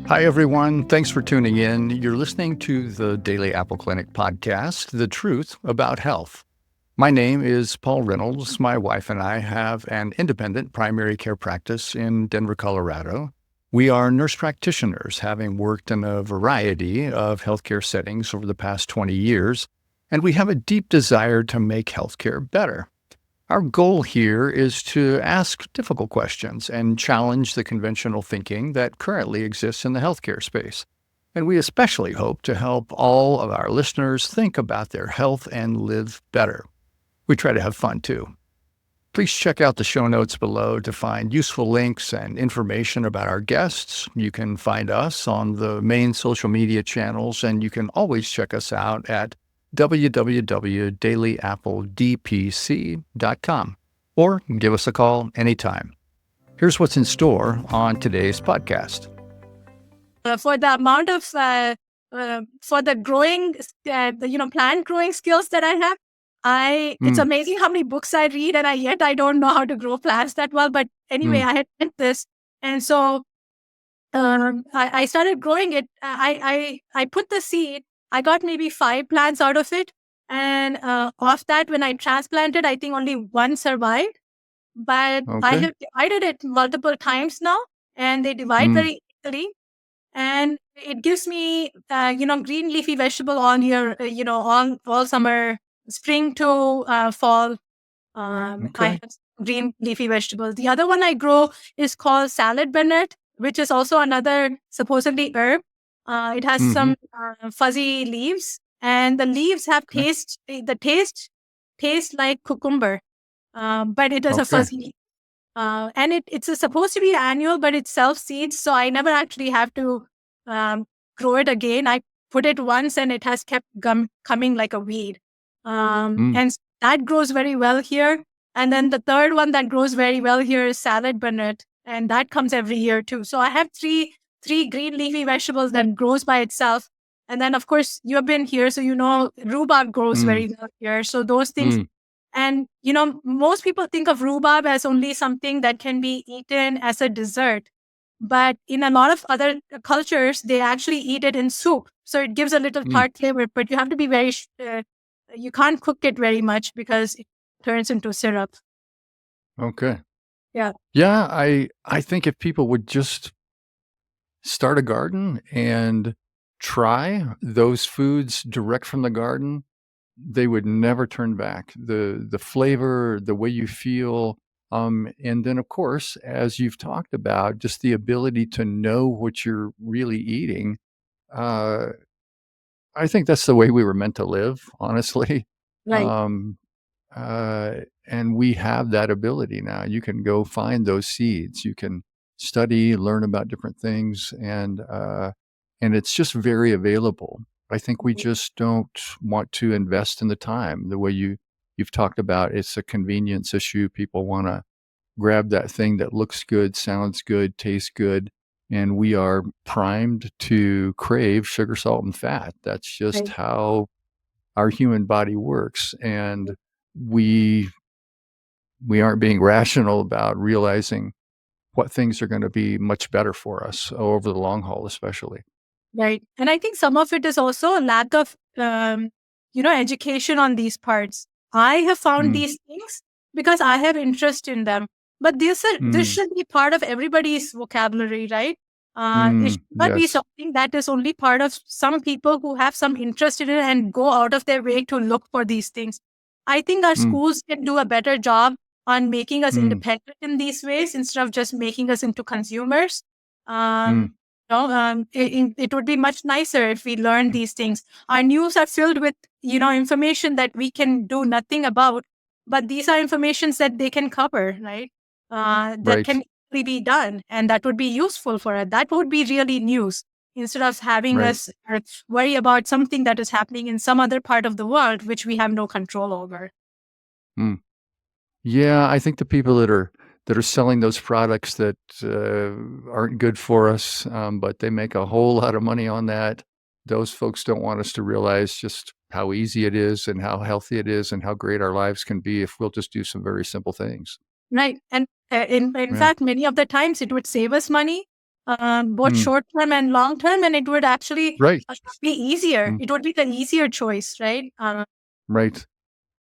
Hi, everyone. Thanks for tuning in. You're listening to the Daily Apple Clinic podcast, The Truth About Health. My name is Paul Reynolds. My wife and I have an independent primary care practice in Denver, Colorado. We are nurse practitioners, having worked in a variety of healthcare settings over the past 20 years, and we have a deep desire to make healthcare better. Our goal here is to ask difficult questions and challenge the conventional thinking that currently exists in the healthcare space. And we especially hope to help all of our listeners think about their health and live better. We try to have fun too. Please check out the show notes below to find useful links and information about our guests. You can find us on the main social media channels, and you can always check us out at www.dailyappledpc.com or give us a call anytime. Here's what's in store on today's podcast. For the amount of, for the growing, plant growing skills that I have, it's amazing how many books I read, and yet I don't know how to grow plants that well. But anyway, I had read this, and so I started growing it. I put the seed. I got maybe 5 plants out of it. And of that, when I transplanted, I think only 1 survived. But I have divided it multiple times now, and they divide very easily. And it gives me, green leafy vegetable all year, all summer, spring to fall. I have green leafy vegetables. The other one I grow is called salad burnet, which is also another supposedly herb. It has some fuzzy leaves, and the leaves have taste. The taste tastes like cucumber, but it is a fuzzy. And it's supposed to be annual, but it self-seeds, so I never actually have to grow it again. I put it once, and it has kept coming like a weed. And that grows very well here. And then the third one that grows very well here is salad burnet, and that comes every year too. So I have three green leafy vegetables that grows by itself. And then, of course, you have been here, so rhubarb grows very well here. So those things. And, most people think of rhubarb as only something that can be eaten as a dessert. But in a lot of other cultures, they actually eat it in soup. So it gives a little tart flavor, but you have to be very, you can't cook it very much because it turns into syrup. Okay. Yeah. Yeah, I think if people would just start a garden and try those foods direct from the garden, they would never turn back. The flavor, the way you feel, and then of course, as you've talked about, just the ability to know what you're really eating. I think that's the way we were meant to live, honestly. Right. And we have that ability now. You can go find those seeds. You can study, learn about different things, and it's just very available. I think we just don't want to invest in the time the way you've talked about. It's a convenience issue. People want to grab that thing that looks good, sounds good, tastes good, and we are primed to crave sugar, salt, and fat. That's just how our human body works, and we aren't being rational about realizing what things are going to be much better for us over the long haul, especially. Right. And I think some of it is also a lack of, education on these parts. I have found these things because I have interest in them. But this should be part of everybody's vocabulary, right? It should not be something that is only part of some people who have some interest in it and go out of their way to look for these things. I think our schools can do a better job on making us independent in these ways instead of just making us into consumers. It would be much nicer if we learned these things. Our news are filled with, information that we can do nothing about, but these are informations that they can cover, right? That can easily be done, and that would be useful for us. That would be really news instead of having us worry about something that is happening in some other part of the world, which we have no control over. Yeah, I think the people that are selling those products that aren't good for us, but they make a whole lot of money on that, those folks don't want us to realize just how easy it is and how healthy it is and how great our lives can be if we'll just do some very simple things. Right. And in fact, many of the times it would save us money. both short term and long term, and it would actually Right. be easier. Mm, It would be the easier choice, right? right.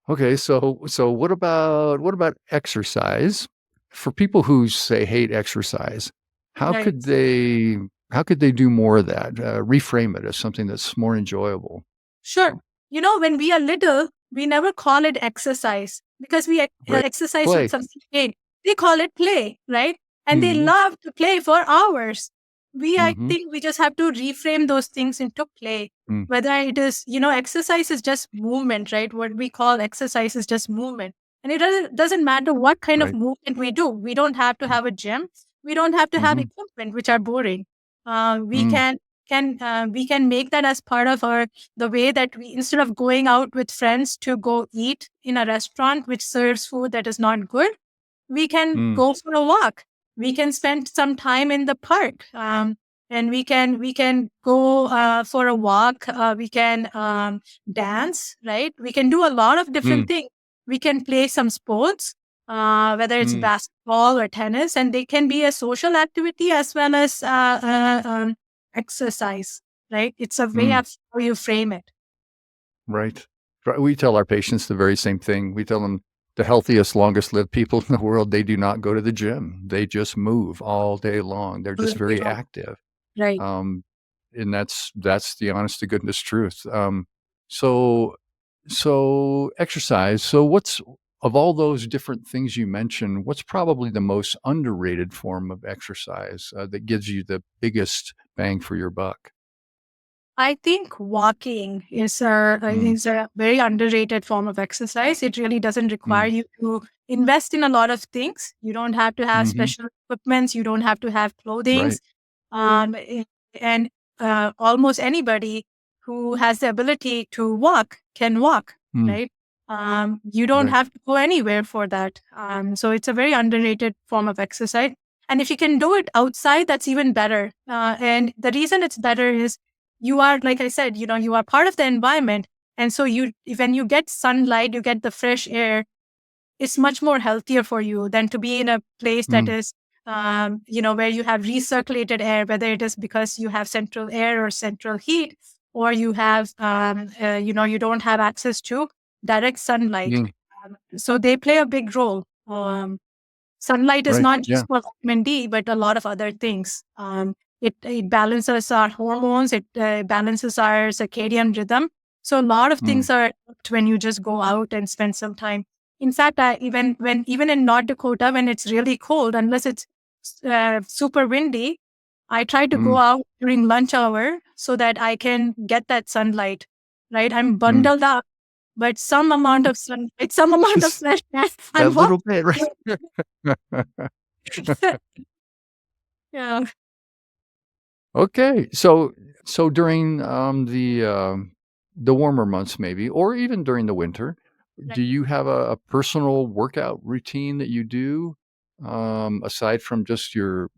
Okay. So what about exercise? For people who say hate exercise, how Right. could they how could they do more of that? Reframe it as something that's more enjoyable. Sure. When we are little, we never call it exercise because we Right. exercise with Play. some pain. They call it play, right? And they Mm-hmm. love to play for hours. I Mm-hmm. think we just have to reframe those things into play. Mm, Whether it is, exercise is just movement, right? What we call exercise is just movement. And it doesn't matter what kind of right. movement we do. We don't have to have a gym. We don't have to have Mm-hmm. equipment, which are boring. We Mm, can make that as part of the way that we, instead of going out with friends to go eat in a restaurant which serves food that is not good, we can mm, go for a walk. We can spend some time in the park, and we can go for a walk. We can dance, right? We can do a lot of different mm, things. We can play some sports, whether it's mm, basketball or tennis, and they can be a social activity as well as exercise, right? It's a way mm. of how you frame it. Right. We tell our patients the very same thing. We tell them the healthiest, longest lived people in the world, they do not go to the gym. They just move all day long. They're just very active. Right. Um, and that's the honest to goodness truth. So so exercise. So what's of all those different things you mentioned, what's probably the most underrated form of exercise that gives you the biggest bang for your buck? I think walking Mm, is a very underrated form of exercise. It really doesn't require mm, you to invest in a lot of things. You don't have to have hmm. special equipments. You don't have to have clothings. Right. Um, eh, and almost anybody who has the ability to walk can walk, Mm, right? You don't right. have to go anywhere for that. So it's a very underrated form of exercise. And if you can do it outside, that's even better. And the reason it's better is you are, like I said, you are part of the environment. And so when you get sunlight, you get the fresh air, it's much more healthier for you than to be in a place that Mm, is, where you have recirculated air, whether it is because you have central air or central heat, or you have, you don't have access to direct sunlight. mm, So they play a big role. Sunlight is right. not Yeah. just for vitamin D, but a lot of other things. It balances our hormones. It balances our circadian rhythm. So a lot of Mm, things are helped when you just go out and spend some time. In fact, even in North Dakota, when it's really cold, unless it's super windy, I try to go mm, out during lunch hour so that I can get that sunlight. Right, I'm mm. bundled up, but some amount of sunlight, some amount of Just fresh air, a I'm little bit, right? Yeah. Okay. So during the warmer months maybe, or even during the winter, do Right. you have a personal workout routine that you do aside from just your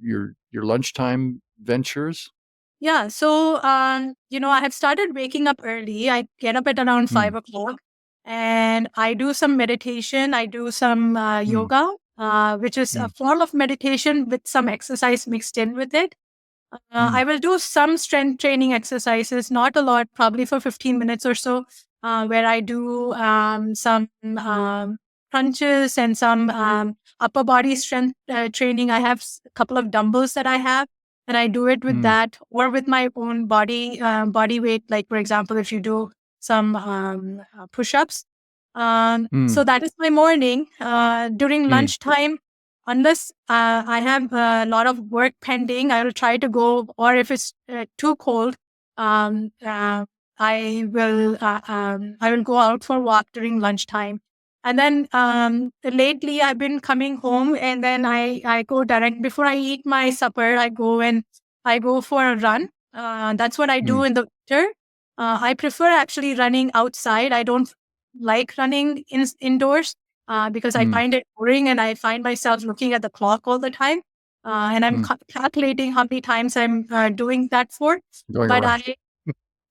lunchtime ventures? Yeah. So, I have started waking up early. I get up at around Mm, 5 o'clock and I do some meditation. I do some mm, yoga, which is a mm, form of meditation with some exercise mixed in with it. mm, I will do some strength training exercises, not a lot, probably for 15 minutes or so, where I do some crunches and some upper body strength training. I have a couple of dumbbells that I have, and I do it with mm, that or with my own body weight. Like, for example, if you do some push ups. So mm, that is my morning. During mm, lunchtime, unless I have a lot of work pending, I will try to go, or if it's too cold, um, uh, I will go out for a walk during lunchtime. And then lately, I've been coming home, and then I go direct before I eat my supper. I go for a run. That's what I do mm, in the winter. I prefer actually running outside. I don't like running indoors because I mm, find it boring and I find myself looking at the clock all the time. And I'm mm. calculating how many times I'm doing that for. Going But around. I,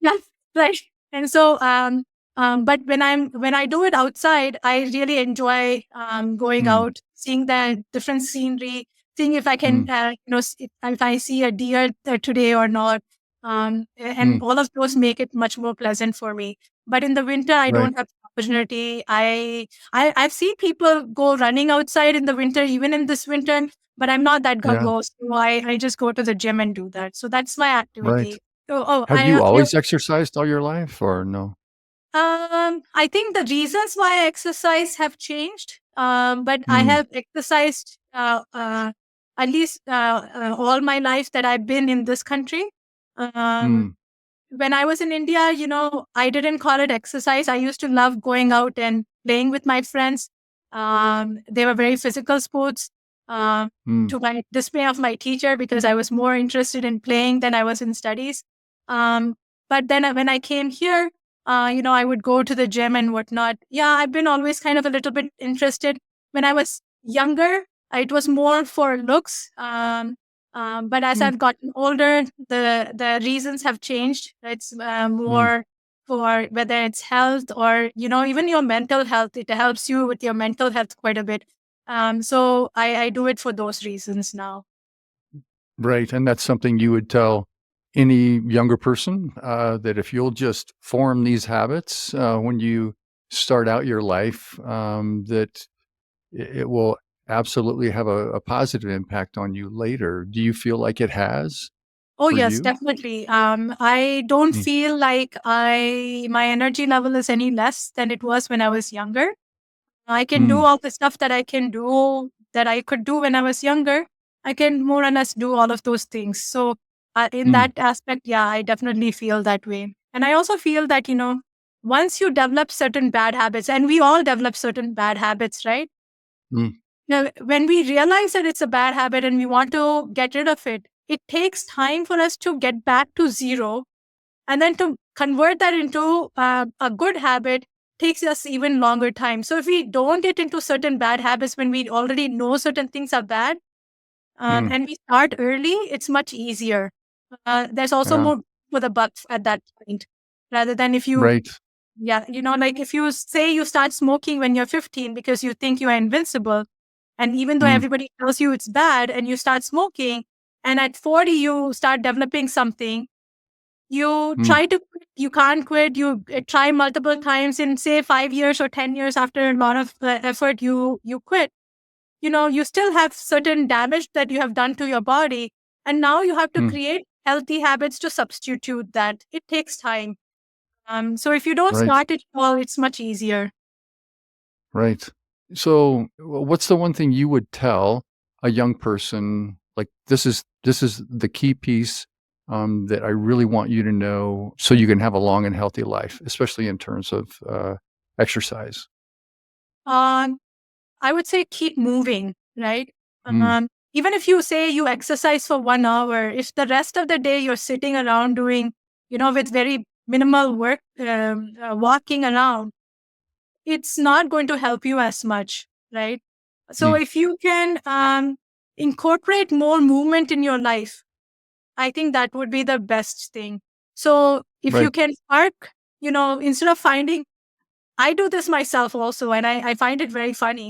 yeah, right. And so, but when I do it outside, I really enjoy going Mm, out, seeing the different scenery, seeing if I can, Mm. if I see a deer today or not. And Mm. all of those make it much more pleasant for me. But in the winter, I Right. don't have the opportunity. I've seen people go running outside in the winter, even in this winter, but I'm not that Yeah. gung-ho. So I just go to the gym and do that. So that's my Right. activity. So, oh, Have you always exercised all your life or no? I think the reasons why I exercise have changed. But I Mm. have exercised at least all my life that I've been in this country. Um, Mm. when I was in India, I didn't call it exercise. I used to love going out and playing with my friends. They were very physical sports. Uh, Mm. to my dismay of my teacher, because I was more interested in playing than I was in studies. Um, but then when I came here, I would go to the gym and whatnot. Yeah, I've been always kind of a little bit interested. When I was younger, it was more for looks. But as Mm. I've gotten older, the reasons have changed. It's Mm. more for whether it's health or even your mental health. It helps you with your mental health quite a bit. So I do it for those reasons now. Right. And that's something you would tell any younger person that if you'll just form these habits when you start out your life, that it will absolutely have a positive impact on you later. Do you feel like it has Oh for yes, you? definitely. I don't Mm. feel like my energy level is any less than it was when I was younger. I can do Mm. all the stuff that I can do that I could do when I was younger. I can more or less do all of those things. So, in Mm. that aspect, yeah, I definitely feel that way. And I also feel that, once you develop certain bad habits, and we all develop certain bad habits, right? Mm. Now, when we realize that it's a bad habit and we want to get rid of it, it takes time for us to get back to zero, and then to convert that into a good habit takes us even longer time. So if we don't get into certain bad habits when we already know certain things are bad, Mm. and we start early, it's much easier. There's also Yeah. more for the buck at that point, rather than if you, Right. yeah, like if you say you start smoking when you're 15 because you think you are invincible, and even though Mm. everybody tells you it's bad, and you start smoking, and at 40 you start developing something, you Mm. try to quit, you can't quit, you try multiple times in say 5 years or 10 years, after a lot of effort you quit. You still have certain damage that you have done to your body, and now you have to Mm. create healthy habits to substitute that. It takes time. So if you don't Right. start it all, it's much easier. Right. So, what's the one thing you would tell a young person, like, this is the key piece, that I really want you to know so you can have a long and healthy life, especially in terms of, exercise? um I would say keep moving, right? Mm. Even if you say you exercise for 1 hour, if the rest of the day you're sitting around doing, with very minimal work, walking around, it's not going to help you as much, right? So Mm. if you can incorporate more movement in your life, I think that would be the best thing. So if you Right. can park, instead of finding, I do this myself also, and I find it very funny.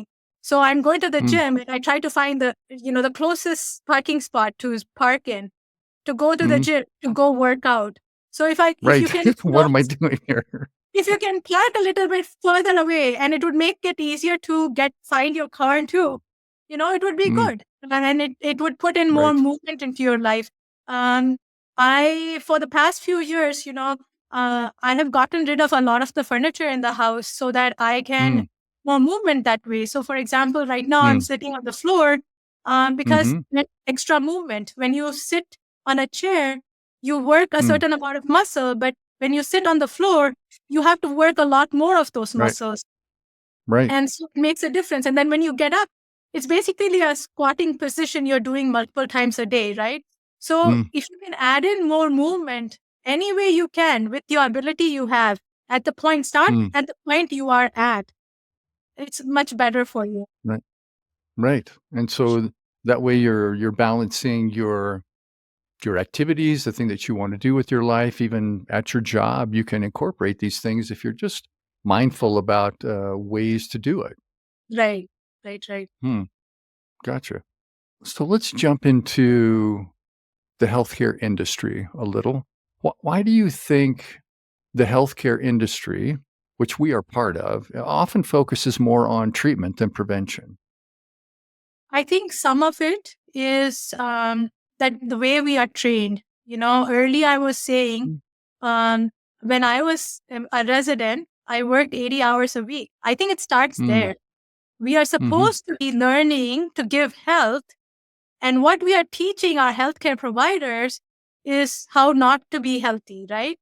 So I'm going to the Mm. gym and I try to find the closest parking spot to park in, to go to the Mhm. gym, to go work out. So if you Right. can, What am I doing here? if you can park a little bit further away, and it would make it easier to find your car too, it would be Mm. good. And it would put in more Right. movement into your life. Um, for the past few years, I have gotten rid of a lot of the furniture in the house so that I can Mm. more movement that way. So for example, right now I'm Mm. sitting on the floor, because Mhm. extra movement. When you sit on a chair, you work a Mm. certain amount of muscle, but when you sit on the floor, you have to work a lot more of those Right. muscles. Right. And so it makes a difference. And then when you get up, it's basically a squatting position you're doing multiple times a day, right? So Mm. if you can add in more movement any way you can with your ability you have at the point, start Mm. at the point you are at, it's much better for you. Right. Right. And so that way you're balancing your activities, the thing that you want to do with your life, even at your job, you can incorporate these things if you're just mindful about ways to do it. Right, right, right. Hmm. Gotcha. So let's jump into the healthcare industry a little. Why do you think the healthcare industry, which we are part of, often focuses more on treatment than prevention? I think some of it is that the way we are trained. Early I was saying, Mm, um, when I was a resident, I worked 80 hours a week. I think it starts mm, there. We are mhm, supposed to be learning to give health, and what we are teaching our healthcare providers is how not to be healthy, right?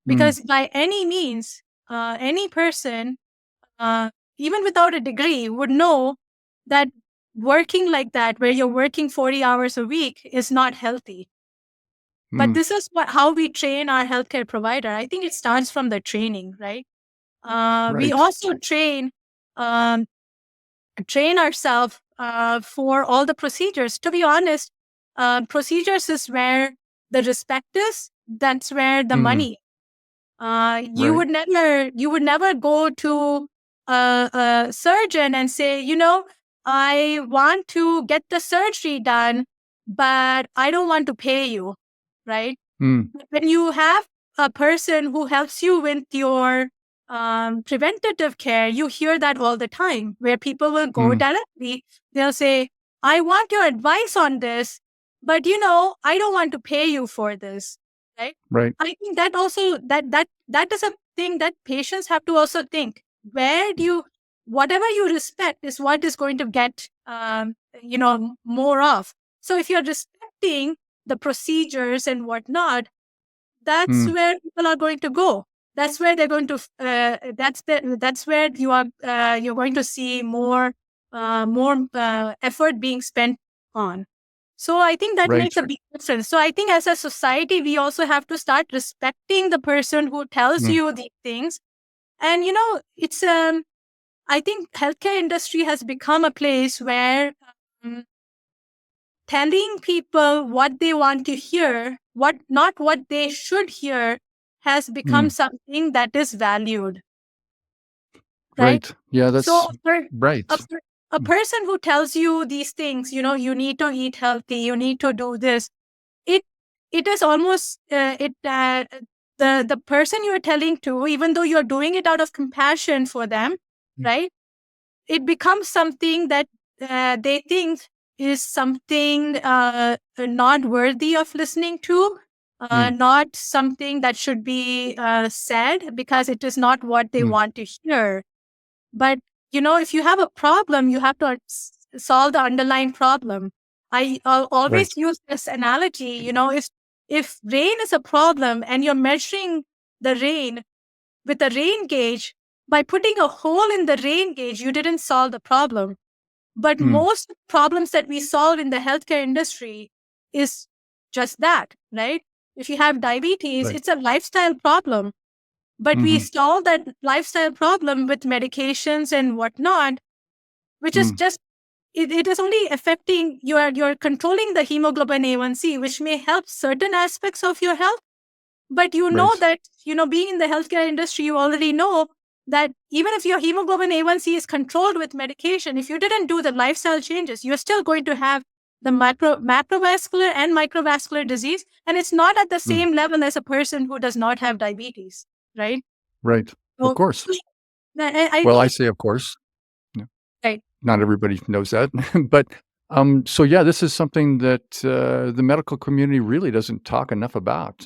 mm, Because by any means, any person, uh, even without a degree, would know that working like that, where you're working 40 hours a week, is not healthy. But mm, this is how we train our healthcare provider. I think it starts from the training, right? We right. also um, train ourselves for all the procedures. To be honest, procedures is where the respect is. That's where the Mm, money. right. You would never go to a surgeon and say, I want to get the surgery done, but I don't want to pay you, right? Mm, When you have a person who helps you with your preventative care, you hear that all the time, where people will go mm, directly. They'll say, I want your advice on this, but I don't want to pay you for this. Right. right. I think that also that is a thing that patients have to also think. Where do you whatever you respect is what is going to get more of. So if you're respecting the procedures and whatnot, that's Mm, where people are going to go. That's where they're going to. That's where you're going to see more effort being spent on. So I think that right. makes a big difference. So I think as a society, we also have to start respecting the person who tells Mm, you these things. And it's I think healthcare industry has become a place where um, telling people what they want to hear, not what they should hear, has become mm, something that is valued, right? right. Yeah, So that's right. a Mm, person who tells you these things, you need to eat healthy, you need to do this. It it is almost it the person you are telling to, even though you're doing it out of compassion for them, mm, right? It becomes something that they think is something not worthy of listening to, mm, not something that should be said because it is not what they mm, want to hear. But, if you have a problem, you have to solve the underlying problem. I'll right. always use this analogy, if rain is a problem and you're measuring the rain with a rain gauge, by putting a hole in the rain gauge, you didn't solve the problem. But Mm, most problems that we solve in the healthcare industry is just that, right? If you have diabetes, right. it's a lifestyle problem. But we Mhm, solve that lifestyle problem with medications and whatnot, which is mm, just it is only affecting you're controlling the hemoglobin A1C, which may help certain aspects of your health. But you know right. that, being in the healthcare industry, you already know that even if your hemoglobin A1C is controlled with medication, if you didn't do the lifestyle changes, you're still going to have the macrovascular and microvascular disease. And it's not at the Mm, same level as a person who does not have diabetes, right? right. Of So course. I Well, I think, say of course. Yeah, right. not everybody knows that. But, so yeah, this is something that, the medical community really doesn't talk enough about,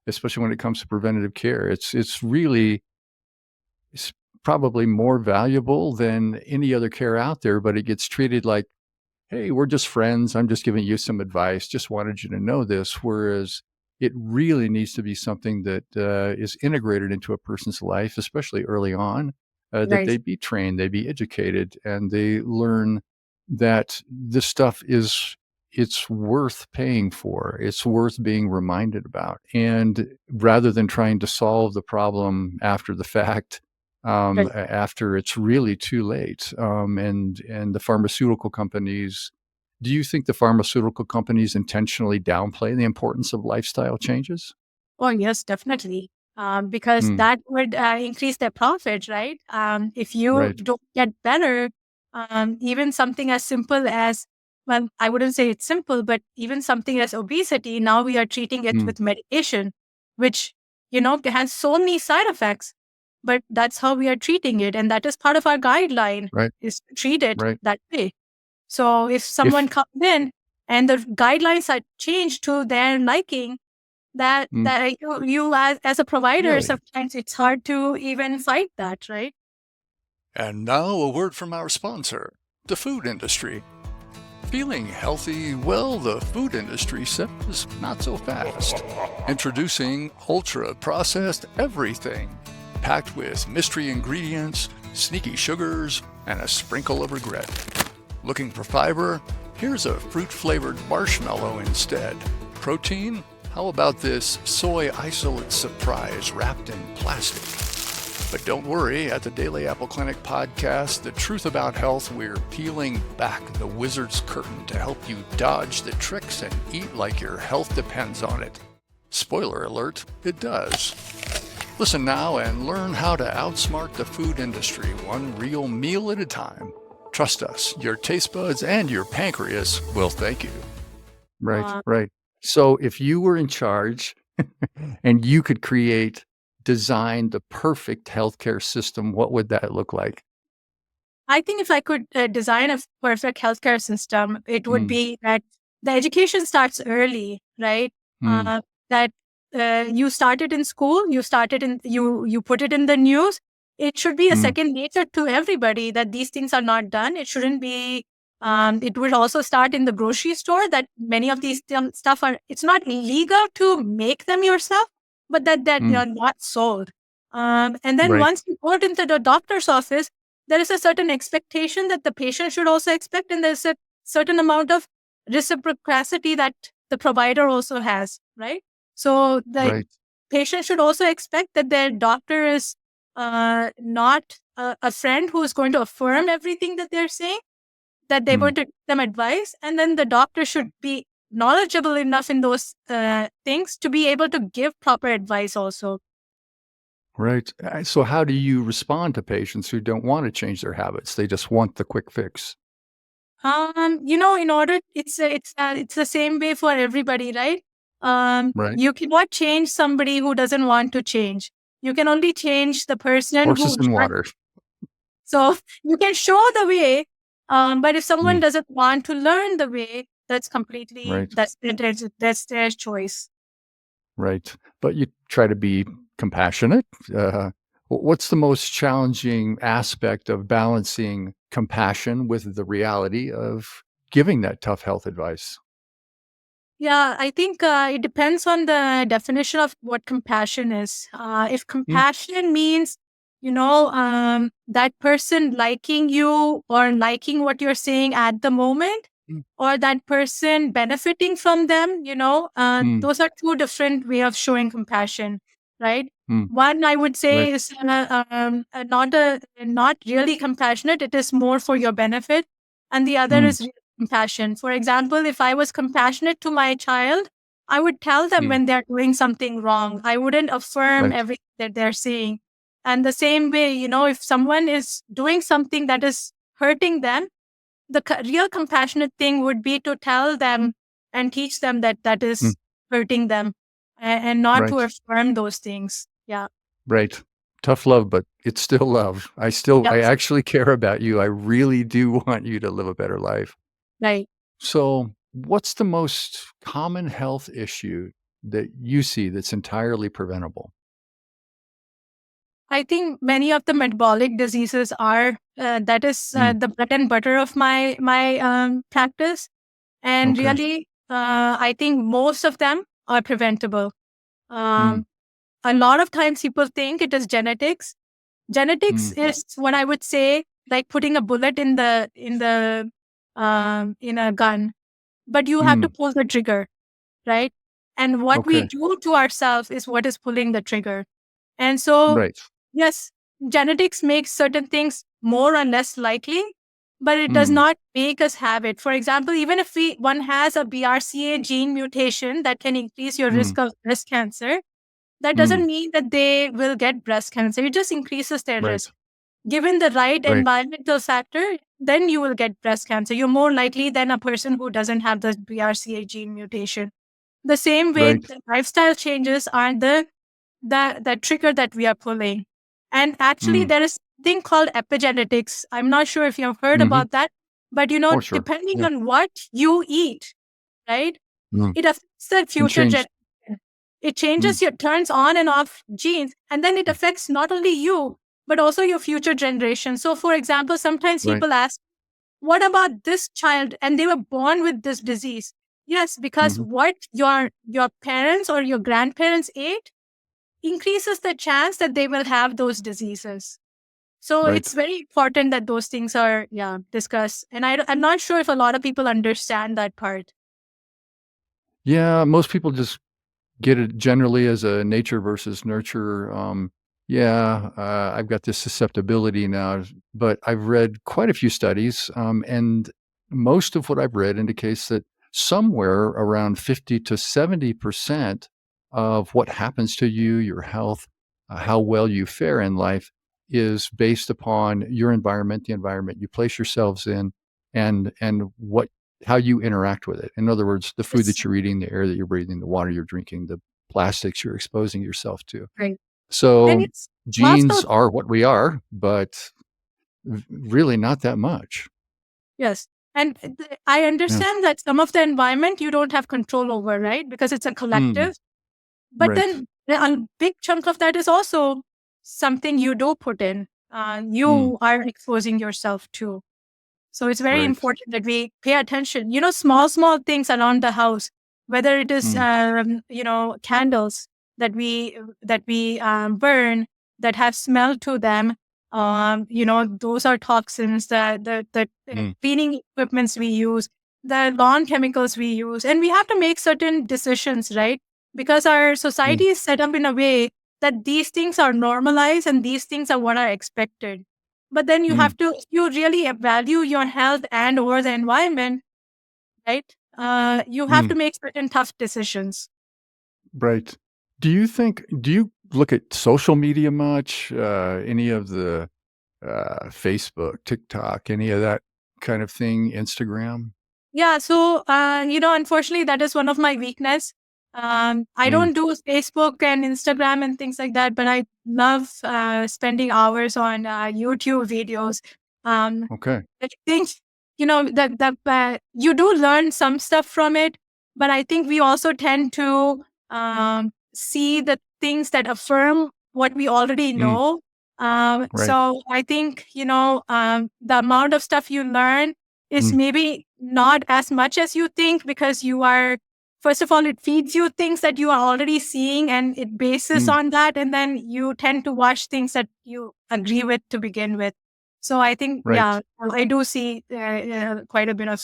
especially when it comes to preventative care. It's really it's probably more valuable than any other care out there, but it gets treated like, "Hey, we're just friends. I'm just giving you some advice. Just wanted you to know this." Whereas it really needs to be something that is integrated into a person's life, especially early on, that Right. they be trained, they be educated, and they learn that this stuff it's worth paying for. It's worth being reminded about. And rather than trying to solve the problem after the fact, Right. after it's really too late. And the pharmaceutical companies, do you think the pharmaceutical companies intentionally downplay the importance of lifestyle changes? Oh, yes, definitely. Because Mm, that would increase their profit, right? If you right. don't get better, even something as simple as well, I wouldn't say it's simple, but even something as obesity, now we are treating it with medication, which, has so many side effects, but that's how we are treating it. And that is part of our guideline, Right. is to treat it Right. that way. So if someone If comes in and the guidelines are changed to their liking, that you as a provider, really. sometimes it's hard to even fight that, right? And now a word from our sponsor, the food industry. Feeling healthy? Well, the food industry says not so fast. Introducing ultra-processed everything, packed with mystery ingredients, sneaky sugars, and a sprinkle of regret. Looking for fiber? Here's a fruit-flavored marshmallow instead. Protein? How about this soy isolate surprise wrapped in plastic? But don't worry, at the Daily Apple Clinic podcast, The Truth About Health, we're peeling back the wizard's curtain to help you dodge the tricks and eat like your health depends on it. Spoiler alert, it does. Listen now and learn how to outsmart the food industry one real meal at a time. Trust us, your taste buds and your pancreas will thank you. Right, right. So if you were in charge and you could design the perfect healthcare system, what would that look like? I think if I could design a perfect healthcare system, it would be that the education starts early, right? That you started in school, you put it in the news. It should be a second nature to everybody that these things are not done. It shouldn't be. It would also start in the grocery store, that many of these stuff it's not illegal to make them yourself, but that they are not sold. And then once you go into the doctor's office, there is a certain expectation that the patient should also expect, and there's a certain amount of reciprocity that the provider also has, right? So the patient should also expect that their doctor is not a friend who is going to affirm everything that they're saying, that they're going to give them advice, and then the doctor should be knowledgeable enough in those things to be able to give proper advice also. Right. So how do you respond to patients who don't want to change their habits? They just want the quick fix. In order, it's the same way for everybody, right? You cannot change somebody who doesn't want to change. You can only change the person Horses and water. So you can show the way, but if someone doesn't want to learn the way, that's completely that's their choice. Right. But you try to be compassionate. What's the most challenging aspect of balancing compassion with the reality of giving that tough health advice? Yeah, I think it depends on the definition of what compassion is. If compassion means, that person liking you or liking what you're saying at the moment, or that person benefiting from them, those are two different ways of showing compassion, right? One, I would say, is not really compassionate. It is more for your benefit. And the other is real compassion. For example, if I was compassionate to my child, I would tell them when they're doing something wrong. I wouldn't affirm everything that they're saying. And the same way, if someone is doing something that is hurting them, the real compassionate thing would be to tell them and teach them that is hurting them, and not to affirm those things. Yeah. Right. Tough love, but it's still love. I actually care about you. I really do want you to live a better life. Right. So what's the most common health issue that you see that's entirely preventable? I think many of the metabolic diseases are that is the bread and butter of my practice, and really, I think most of them are preventable. A lot of times, people think it is genetics. Genetics is what I would say, like putting a bullet in a gun, but you have to pull the trigger, right? And what we do to ourselves is what is pulling the trigger. And so, yes, genetics makes certain things more or less likely, but it does not make us have it. For example, even if one has a BRCA gene mutation that can increase your risk of breast cancer, that doesn't mean that they will get breast cancer. It just increases their risk. Given the right environmental factor, then you will get breast cancer. You're more likely than a person who doesn't have the BRCA gene mutation. The same way, Right. the lifestyle changes are the trigger that we are pulling. And actually, Mm. there is a thing called epigenetics. I'm not sure if you've heard Hmm. about that, but Oh, sure. depending Yeah. on what you eat, right, Mm. it affects the Can future change. generation. It Mm. changes your turns on and off genes, and then it affects not only you, but also your future generation. So, for example, sometimes Right. people ask, what about this child? And they were born with this disease. Yes, because Hmm. what your parents or your grandparents ate increases the chance that they will have those diseases. So it's Right. very important that those things are, discussed. And I'm not sure if a lot of people understand that part. Yeah. Most people just get it generally as a nature versus nurture. Yeah, I've got this susceptibility now, but I've read quite a few studies, and most of what I've read indicates that somewhere around 50 to 70% of what happens to you, your health, how well you fare in life, is based upon your environment, the environment you place yourselves in, and what how you interact with it. In other words, the food that It's you're eating, the air that you're breathing, the water you're drinking, the plastics you're exposing yourself to. great. And So it's genes also, are what we are, but really not that much. yes. And I Yeah. understand that some of the environment you don't have control over, right? Because it's a Mm, collective. But right. then a big chunk of that is also something you do put in. Mm, You are exposing yourself to. So it's very right. important that we pay attention. Small things around the house, whether it is Mm, candles that we burn that have smell to them. Those are toxins. The mm, cleaning equipments we use, the lawn chemicals we use, and we have to make certain decisions, right? Because our mm, society is set up in a way that these things are normalized and these things are what are expected. But then mm, if you really value your health and or the environment, right? You have to mm, make certain tough decisions. right. Do you look at social media much? Any of the Facebook, TikTok, any of that kind of thing, Instagram? Yeah. So, unfortunately, that is one of my weakness. I Mm, don't do Facebook and Instagram and things like that, but I love spending hours on YouTube videos. Um, okay. I think that you do learn some stuff from it, but I think we also tend to see the things that affirm what we already Mm, know. right. So I think the amount of stuff you learn is Mm, maybe not as much as you think because you are. First of all, it feeds you things that you are already seeing and it bases mm, on that. And then you tend to watch things that you agree with to begin with. So I think, right. I do see quite a bit of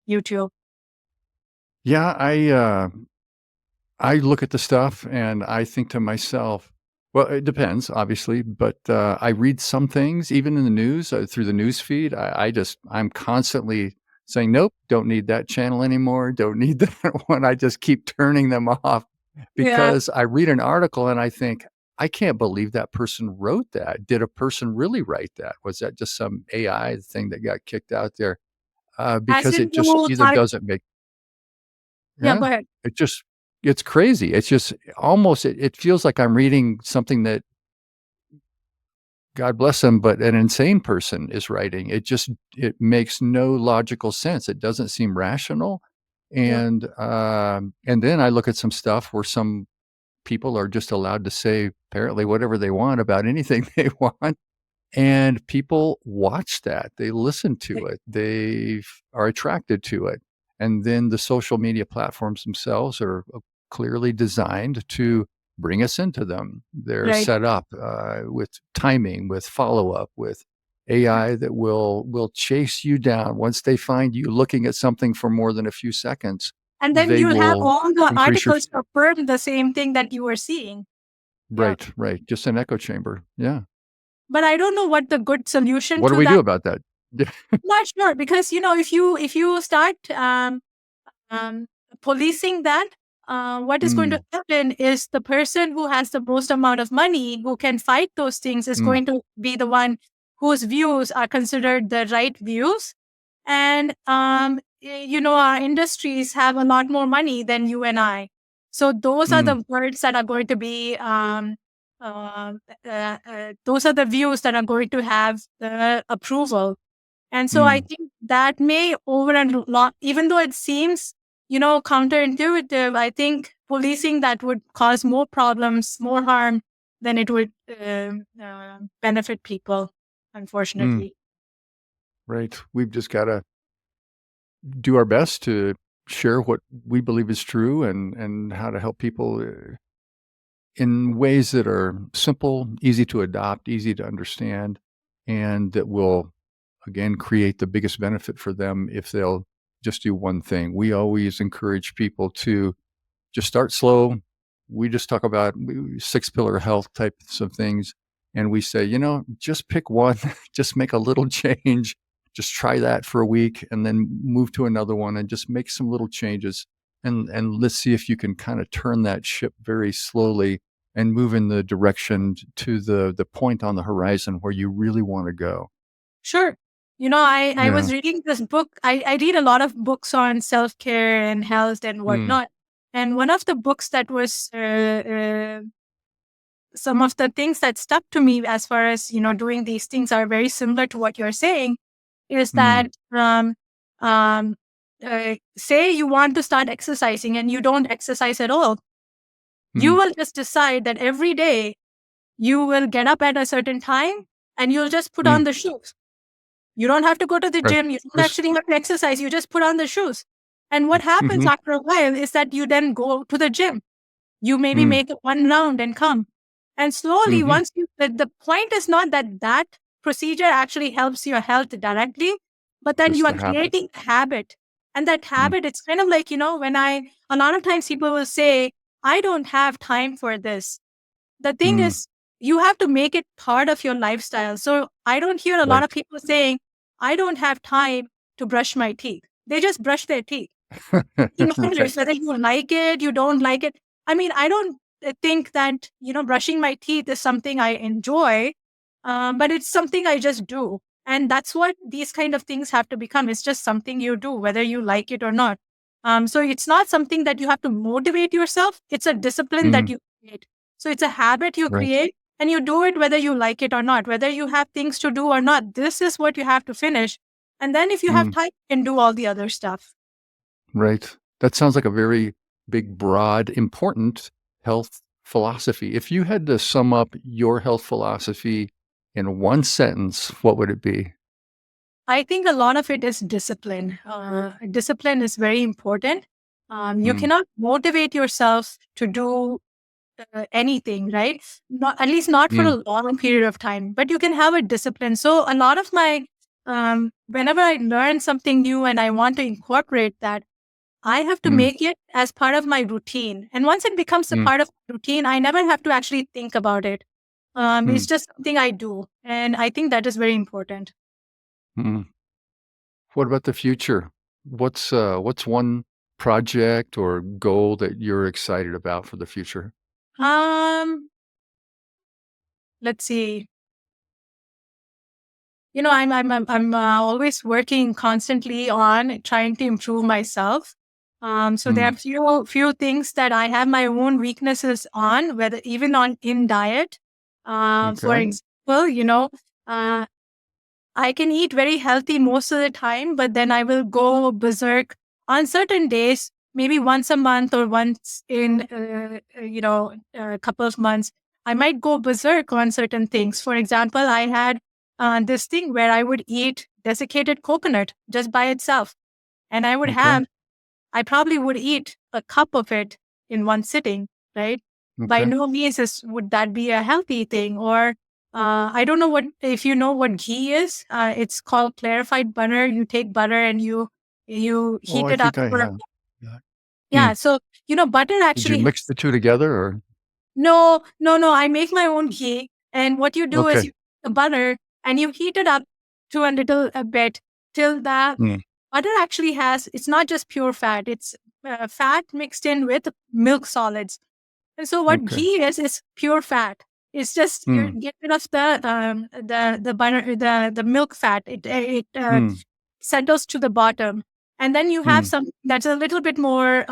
YouTube. Yeah, I look at the stuff and I think to myself, well, it depends, obviously, but I read some things, even in the news, through the news feed. I'm constantly saying, nope, don't need that channel anymore. Don't need that one. I just keep turning them off Yeah. because I read an article and I think, I can't believe that person wrote that. Did a person really write that? Was that just some AI thing that got kicked out there? As Because in it just you either are, doesn't make yeah, yeah. go ahead. It just it's crazy. It's just almost it feels like I'm reading something that, God bless him, but an insane person is writing. It makes no logical sense. It doesn't seem rational. Yeah. And then I look at some stuff where some people are just allowed to say apparently whatever they want about anything they want. And people watch that, they listen to it, are attracted to it. And then the social media platforms themselves are clearly designed to bring us into them. They're Right. set up with timing, with follow up, with AI that will chase you down. Once they find you looking at something for more than a few seconds, And then they you'll have will all the increase your articles affirm the same thing that you were seeing. Yeah. right, right. Just an echo chamber. Yeah. But I don't know what the good solution What do to we do that. about that? Yeah. Not sure because if you start um, policing that, what is going to Mm, happen is the person who has the most amount of money who can fight those things is mm, going to be the one whose views are considered the right views. And, our industries have a lot more money than you and I. So those are Mm, the words that are going to be, those are the views that are going to have the approval. And so I mm, think that may over and long, even though it seems, counterintuitive, I think policing that would cause more problems, more harm than it would benefit people, mm. unfortunately. Right. We've just got to do our best to share what we believe is true and how to help people in ways that are simple, easy to adopt, easy to understand, and that will, again, create the biggest benefit for them if they'll just do one thing. We always encourage people to just start slow. We just talk about 6-pillar health types of things. And we say, just pick one, just make a little change, just try that for a week and then move to another one and just make some little changes. And let's see if you can kind of turn that ship very slowly and move in the direction to the point on the horizon where you really want to go. Sure. I Yeah. was reading this book. I read a lot of books on self-care and health and Mm, whatnot. And one of the books that was some of the things that stuck to me as far as, doing these things are very similar to what you're saying is mm, that say you want to start exercising and you don't exercise at all. You mm, will just decide that every day you will get up at a certain time and you'll just put on mm. the shoes. You don't have to go to the Right. gym. You don't Just, actually have to exercise. You just put on the shoes. And what happens mm-hmm, after a while is that you then go to the gym. You maybe mm, make one round and come. And slowly, mm-hmm. the point is not that that procedure actually helps your health directly, but then Just you are the habit. creating habit. And that Mm, habit, it's kind of like, a lot of times people will say, I don't have time for this. The thing mm. is, you have to make it part of your lifestyle. So I don't hear a lot Right. of people saying, I don't have time to brush my teeth. They just brush their teeth. It Right. matters whether you like it, you don't like it. I mean, I don't think that, brushing my teeth is something I enjoy, but it's something I just do. And that's what these kind of things have to become. It's just something you do, whether you like it or not. So it's not something that you have to motivate yourself. It's a discipline that Mm, you create. So it's a habit you right. create and you do it whether you like it or not, whether you have things to do or not. This is what you have to finish. And then if you have Mm, time, you can do all the other stuff. right. That sounds like a very big, broad, important health philosophy. If you had to sum up your health philosophy in one sentence, what would it be? I think a lot of it is discipline. Discipline is very important. You Mm, cannot motivate yourself to do anything, right? Not at least not for mm, a long period of time. But you can have a discipline. So a lot of my whenever I learn something new and I want to incorporate that, I have to mm, make it as part of my routine. And once it becomes a mm, part of routine, I never have to actually think about it. It's mm, just something I do, and I think that is very important. mm. What about the future? What's one project or goal that you're excited about for the future? Um, let's see. I'm always working constantly on trying to improve myself. So there are Mm, few things that I have my own weaknesses on, whether even on in diet. For okay. example, uh, I can eat very healthy most of the time, but then I will go berserk on certain days, maybe once a month or once in, a couple of months. I might go berserk on certain things. For example, I had this thing where I would eat desiccated coconut just by itself. And Okay. I probably would eat a cup of it in one sitting, right? By Okay. no means would that be a healthy thing. Or I don't know if you know what ghee is. It's called clarified butter. You take butter and you Oh, heat I it up think I for have. Yeah. yeah. Mm. So butter Did you actually mix the 2 together or no, no, no. I make my own ghee, and what you do is okay. you the butter and you heat it up to a bit till the Mm, butter actually has. It's not just pure fat. It's fat mixed in with milk solids. And so what okay. ghee is pure fat. It's just you get rid of the butter, the milk fat. It Mm. settles to the bottom, and then you have Mm. some that's a little bit more.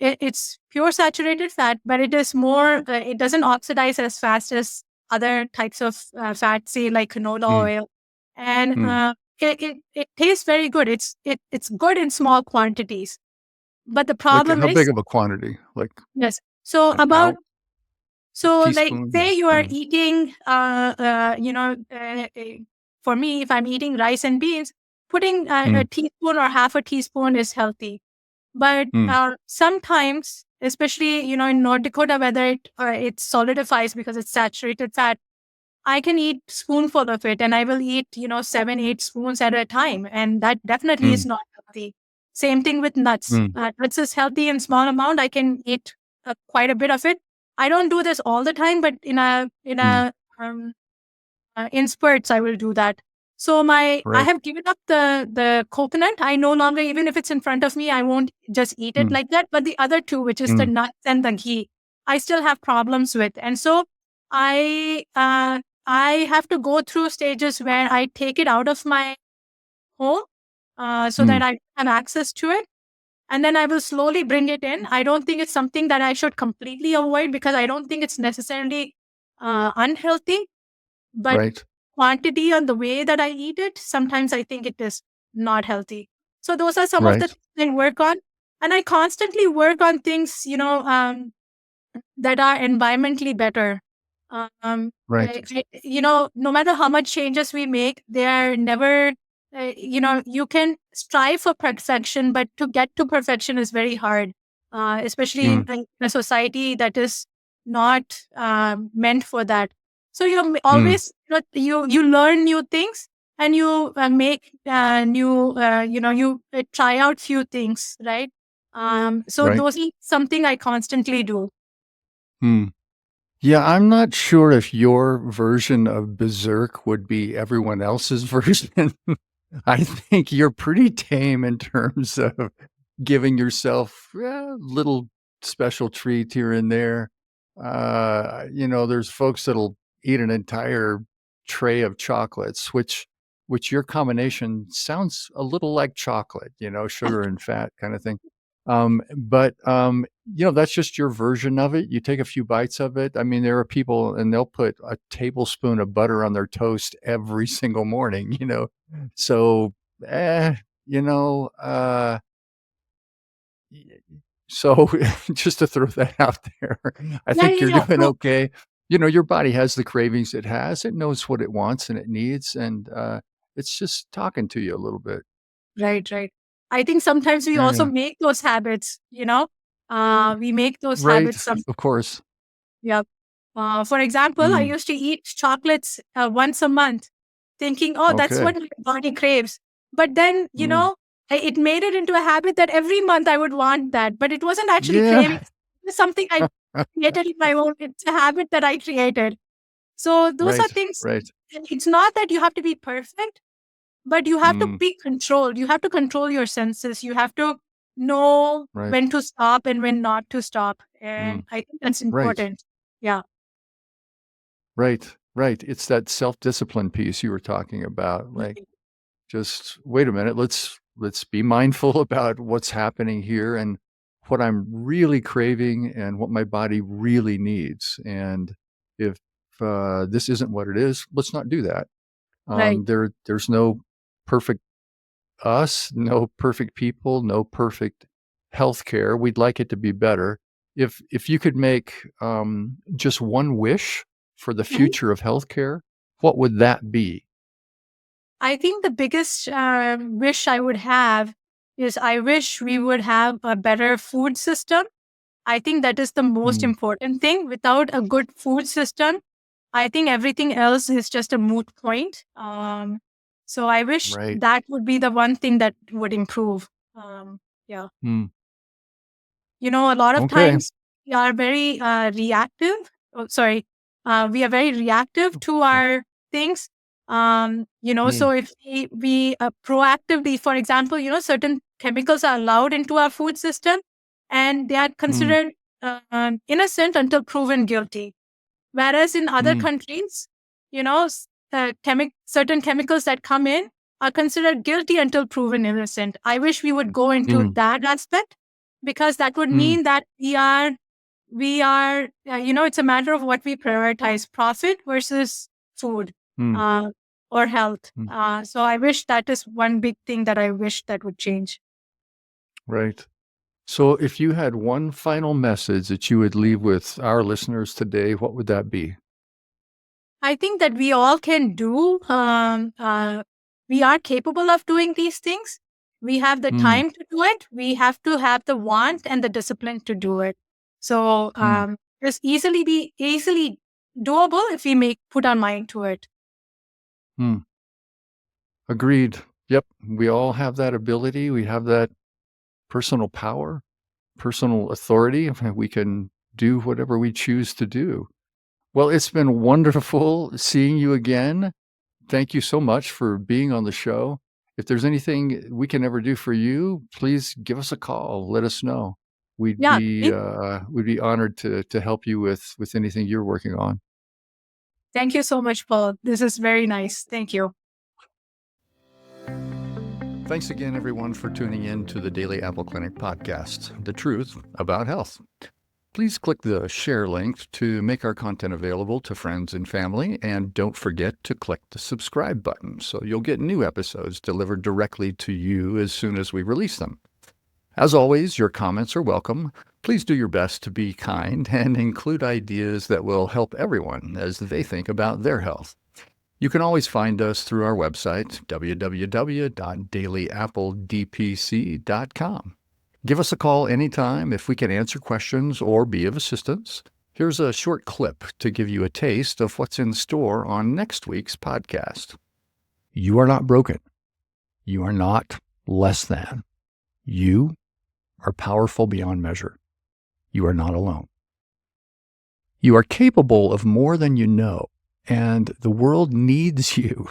It's pure saturated fat, but it is more. It doesn't oxidize as fast as other types of fat, say like canola Mm. oil, and Mm. it tastes very good. It's good in small quantities, but the Like problem how big is of a quantity? Like yes. So an about ounce, a so like teaspoon? say you I are don't know. eating for me if I'm eating rice and beans, putting a Mm. teaspoon or half a teaspoon is healthy. But Mm. sometimes, especially in North Dakota, whether it solidifies because it's saturated fat, I can eat spoonful of it, and I will eat 7-8 spoons at a time, and that definitely is Mm. not healthy. Same thing with nuts. Mm. Nuts is healthy in small amount. I can eat quite a bit of it. I don't do this all the time, but Mm. um, in spurts, I will do that. So I Right. have given up the coconut. I no longer, even if it's in front of me, I won't just eat it Mm. like that. But the other two, which is the Mm. nuts and the ghee, I still have problems with. And so I uh, I have to go through stages where I take it out of my home so that Mm. I have access to it. And then I will slowly bring it in. I don't think it's something that I should completely avoid because I don't think it's necessarily unhealthy. But Right. quantity and the way that I eat it, sometimes I think it is not healthy. So those are some of the Right. things I work on. And I constantly work on things, that are environmentally better. Right. No matter how much changes we make, they are never, you can strive for perfection, but to get to perfection is very hard, especially Mm. in a society that is not meant for that. So Mm. always, you learn new things and you make new, you try out few things, right? So Right. those are something I constantly do. Mm. Yeah, I'm not sure if your version of berserk would be everyone else's version. I think you're pretty tame in terms of giving yourself little special treat here and there. There's folks that'll eat an entire tray of chocolates, which your combination sounds a little like chocolate, sugar and fat kind of thing. But that's just your version of it. You take a few bites of it. I mean, there are people and they'll put a tablespoon of butter on their toast every single morning. So, eh, you know, uh, y- so just to throw that out there, I Yeah, think yeah, you're yeah. doing No, okay. Your body has the cravings it has. It knows what it wants and it needs, and it's just talking to you a little bit. right, right. I think sometimes we Yeah, also yeah. make those habits, we make those Right. habits Of course. yeah. For example, I Mm, used to eat chocolates once a month, thinking, oh, that's okay. what my body craves. But then, Mm. it made it into a habit that every month I would want that. But it wasn't actually craving. Yeah. It was something I created in my own. It's a habit that I created. So those are Right. things. Right. It's not that you have to be perfect, but you have to Mm, be controlled. You have to control your senses. You have to know right. when to stop and when not to stop. And Mm, I think that's right. important. Yeah. Right. Right. It's that self-discipline piece you were talking about. Like, just wait a minute, let's be mindful about what's happening here and what I'm really craving and what my body really needs. And if this isn't what it is, let's not do that. Right. There's no perfect us, no perfect people, no perfect healthcare. We'd like it to be better. If you could make just one wish for the Mhm. future of healthcare, what would that be? I think the biggest wish I would have is I wish we would have a better food system. I think that is the most Mm, important thing. Without a good food system, I think everything else is just a moot point. So I wish right. that would be the one thing that would improve. Yeah. Mm, A lot of okay. times we are very reactive. Oh, sorry. We are very reactive to our things. Mm, So if we proactively, for example, certain chemicals are allowed into our food system and they are mm, considered innocent until proven guilty. Whereas in other Mm. countries, certain chemicals that come in are considered guilty until proven innocent. I wish we would go into Mm. that aspect, because that would Mm. mean that it's a matter of what we prioritize, profit versus food Mm. or health. Mm. So I wish that is one big thing that I wish that would change. Right. So if you had one final message that you would leave with our listeners today, what would that be? I think that we all can do, we are capable of doing these things. We have the Mm. time to do it. We have to have the want and the discipline to do it. So Mm. it's easily doable if we put our mind to it. Mm. Agreed. Yep. We all have that ability. We have that personal power, personal authority. We can do whatever we choose to do. Well, it's been wonderful seeing you again. Thank you so much for being on the show. If there's anything we can ever do for you, please give us a call. Let us know. We'd Yeah. be honored to help you with anything you're working on. Thank you so much, Paul. This is very nice. Thank you. Thanks again, everyone, for tuning in to the Daily Apple Clinic podcast, The Truth About Health. Please click the share link to make our content available to friends and family, and don't forget to click the subscribe button so you'll get new episodes delivered directly to you as soon as we release them. As always, your comments are welcome. Please do your best to be kind and include ideas that will help everyone as they think about their health. You can always find us through our website, www.dailyappledpc.com. Give us a call anytime if we can answer questions or be of assistance. Here's a short clip to give you a taste of what's in store on next week's podcast. You are not broken. You are not less than. You are powerful beyond measure. You are not alone. You are capable of more than you know, and the world needs you,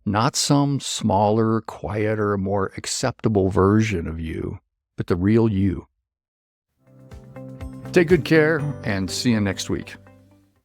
not some smaller, quieter, more acceptable version of you, but the real you. Take good care and see you next week.